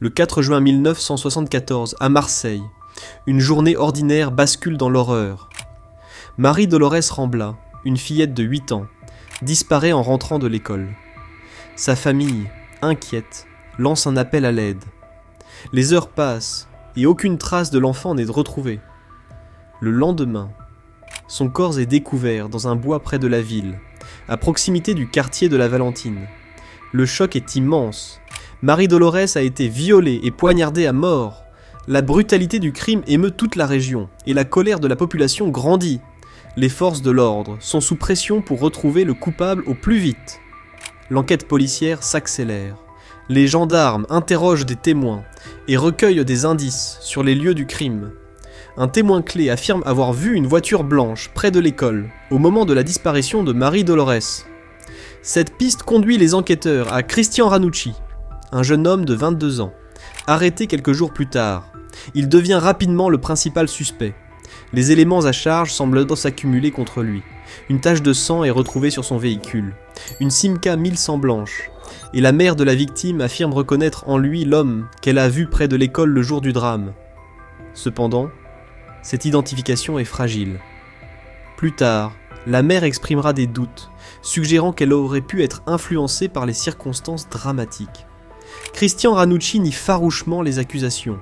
Le 4 juin 1974, à Marseille, une journée ordinaire bascule dans l'horreur. Marie-Dolorès Rambla, une fillette de 8 ans, disparaît en rentrant de l'école. Sa famille, inquiète, lance un appel à l'aide. Les heures passent et aucune trace de l'enfant n'est retrouvée. Le lendemain, son corps est découvert dans un bois près de la ville, à proximité du quartier de la Valentine. Le choc est immense. Marie-Dolorès a été violée et poignardée à mort. La brutalité du crime émeut toute la région et la colère de la population grandit. Les forces de l'ordre sont sous pression pour retrouver le coupable au plus vite. L'enquête policière s'accélère. Les gendarmes interrogent des témoins et recueillent des indices sur les lieux du crime. Un témoin clé affirme avoir vu une voiture blanche près de l'école au moment de la disparition de Marie-Dolorès. Cette piste conduit les enquêteurs à Christian Ranucci, un jeune homme de 22 ans, arrêté quelques jours plus tard. Il devient rapidement le principal suspect. Les éléments à charge semblent s'accumuler contre lui. Une tache de sang est retrouvée sur son véhicule, une Simca 1100 blanche, et la mère de la victime affirme reconnaître en lui l'homme qu'elle a vu près de l'école le jour du drame. Cependant, cette identification est fragile. Plus tard, la mère exprimera des doutes, suggérant qu'elle aurait pu être influencée par les circonstances dramatiques. Christian Ranucci nie farouchement les accusations.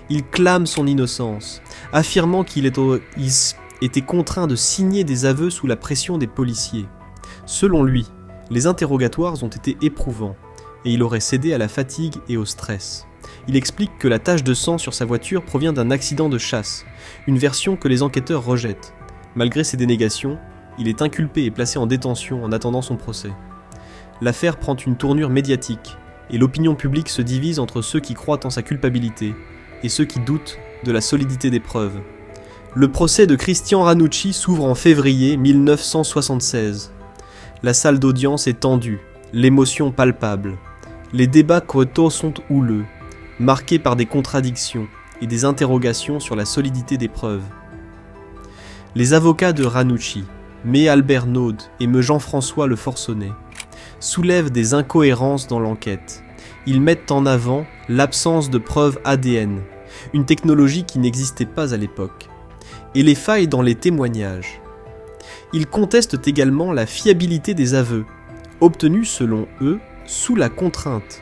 Il clame son innocence, affirmant qu'il était contraint de signer des aveux sous la pression des policiers. Selon lui, les interrogatoires ont été éprouvants, et il aurait cédé à la fatigue et au stress. Il explique que la tache de sang sur sa voiture provient d'un accident de chasse, une version que les enquêteurs rejettent. Malgré ses dénégations, il est inculpé et placé en détention en attendant son procès. L'affaire prend une tournure médiatique, et l'opinion publique se divise entre ceux qui croient en sa culpabilité et ceux qui doutent de la solidité des preuves. Le procès de Christian Ranucci s'ouvre en février 1976. La salle d'audience est tendue, l'émotion palpable. Les débats côtoient sont houleux, marqués par des contradictions et des interrogations sur la solidité des preuves. Les avocats de Ranucci, Me Albert Naude et Me Jean-François Le Forcenet, soulèvent des incohérences dans l'enquête. Ils mettent en avant l'absence de preuves ADN, une technologie qui n'existait pas à l'époque, et les failles dans les témoignages. Ils contestent également la fiabilité des aveux, obtenus selon eux sous la contrainte.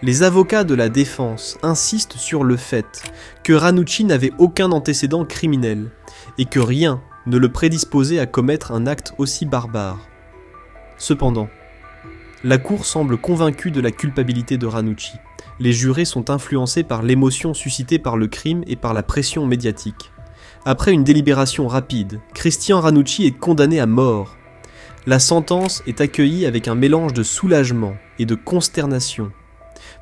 Les avocats de la défense insistent sur le fait que Ranucci n'avait aucun antécédent criminel et que rien ne le prédisposait à commettre un acte aussi barbare. Cependant, la cour semble convaincue de la culpabilité de Ranucci. Les jurés sont influencés par l'émotion suscitée par le crime et par la pression médiatique. Après une délibération rapide, Christian Ranucci est condamné à mort. La sentence est accueillie avec un mélange de soulagement et de consternation.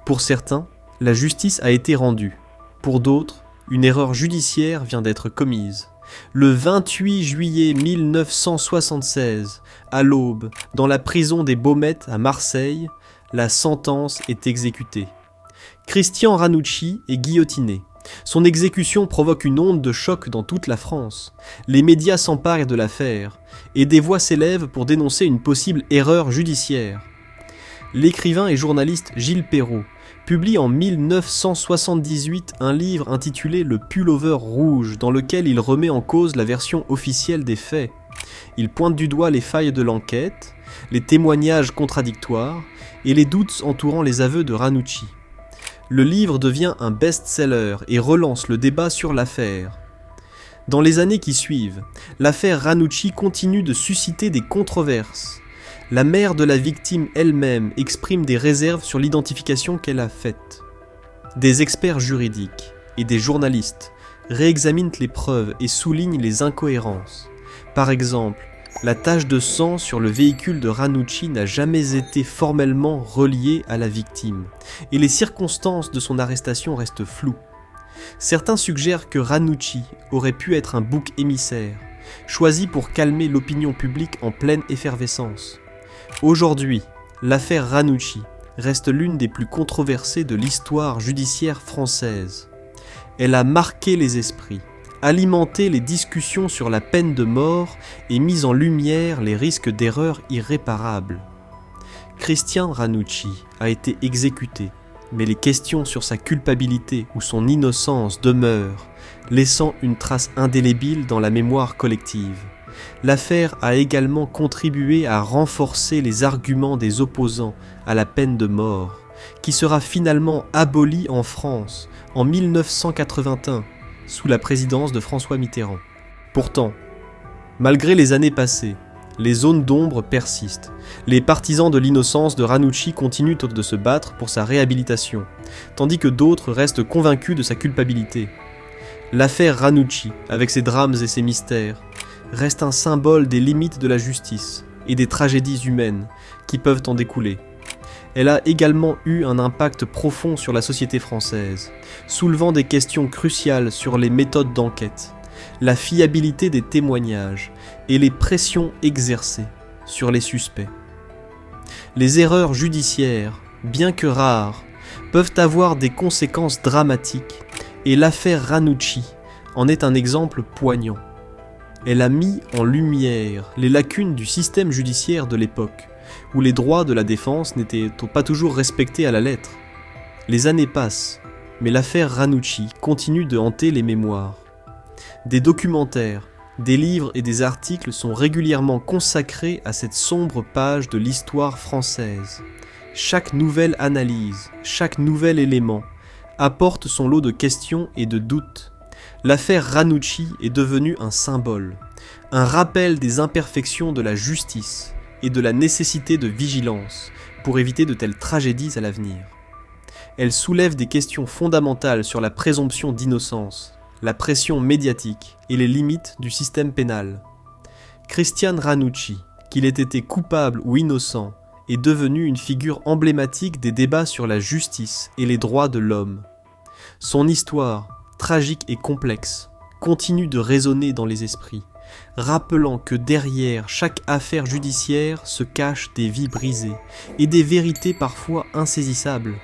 Pour certains, la justice a été rendue. Pour d'autres, une erreur judiciaire vient d'être commise. Le 28 juillet 1976, à l'aube, dans la prison des Baumettes à Marseille, la sentence est exécutée. Christian Ranucci est guillotiné. Son exécution provoque une onde de choc dans toute la France. Les médias s'emparent de l'affaire, et des voix s'élèvent pour dénoncer une possible erreur judiciaire. L'écrivain et journaliste Gilles Perrault publie en 1978 un livre intitulé « Le pullover rouge » dans lequel il remet en cause la version officielle des faits. Il pointe du doigt les failles de l'enquête, les témoignages contradictoires et les doutes entourant les aveux de Ranucci. Le livre devient un best-seller et relance le débat sur l'affaire. Dans les années qui suivent, l'affaire Ranucci continue de susciter des controverses. La mère de la victime elle-même exprime des réserves sur l'identification qu'elle a faite. Des experts juridiques et des journalistes réexaminent les preuves et soulignent les incohérences. Par exemple, la tache de sang sur le véhicule de Ranucci n'a jamais été formellement reliée à la victime, et les circonstances de son arrestation restent floues. Certains suggèrent que Ranucci aurait pu être un bouc émissaire, choisi pour calmer l'opinion publique en pleine effervescence. Aujourd'hui, l'affaire Ranucci reste l'une des plus controversées de l'histoire judiciaire française. Elle a marqué les esprits, alimenté les discussions sur la peine de mort et mis en lumière les risques d'erreurs irréparables. Christian Ranucci a été exécuté mais les questions sur sa culpabilité ou son innocence demeurent, laissant une trace indélébile dans la mémoire collective. L'affaire a également contribué à renforcer les arguments des opposants à la peine de mort, qui sera finalement abolie en France en 1981, sous la présidence de François Mitterrand. Pourtant, malgré les années passées, les zones d'ombre persistent. Les partisans de l'innocence de Ranucci continuent de se battre pour sa réhabilitation, tandis que d'autres restent convaincus de sa culpabilité. L'affaire Ranucci, avec ses drames et ses mystères, reste un symbole des limites de la justice et des tragédies humaines qui peuvent en découler. Elle a également eu un impact profond sur la société française, soulevant des questions cruciales sur les méthodes d'enquête, la fiabilité des témoignages et les pressions exercées sur les suspects. Les erreurs judiciaires, bien que rares, peuvent avoir des conséquences dramatiques et l'affaire Ranucci en est un exemple poignant. Elle a mis en lumière les lacunes du système judiciaire de l'époque, où les droits de la défense n'étaient pas toujours respectés à la lettre. Les années passent, mais l'affaire Ranucci continue de hanter les mémoires. Des documentaires, des livres et des articles sont régulièrement consacrés à cette sombre page de l'histoire française. Chaque nouvelle analyse, chaque nouvel élément apporte son lot de questions et de doutes. L'affaire Ranucci est devenue un symbole, un rappel des imperfections de la justice et de la nécessité de vigilance pour éviter de telles tragédies à l'avenir. Elle soulève des questions fondamentales sur la présomption d'innocence, la pression médiatique et les limites du système pénal. Christian Ranucci, qu'il ait été coupable ou innocent, est devenu une figure emblématique des débats sur la justice et les droits de l'homme. Son histoire, tragique et complexe, continue de résonner dans les esprits, rappelant que derrière chaque affaire judiciaire se cachent des vies brisées et des vérités parfois insaisissables.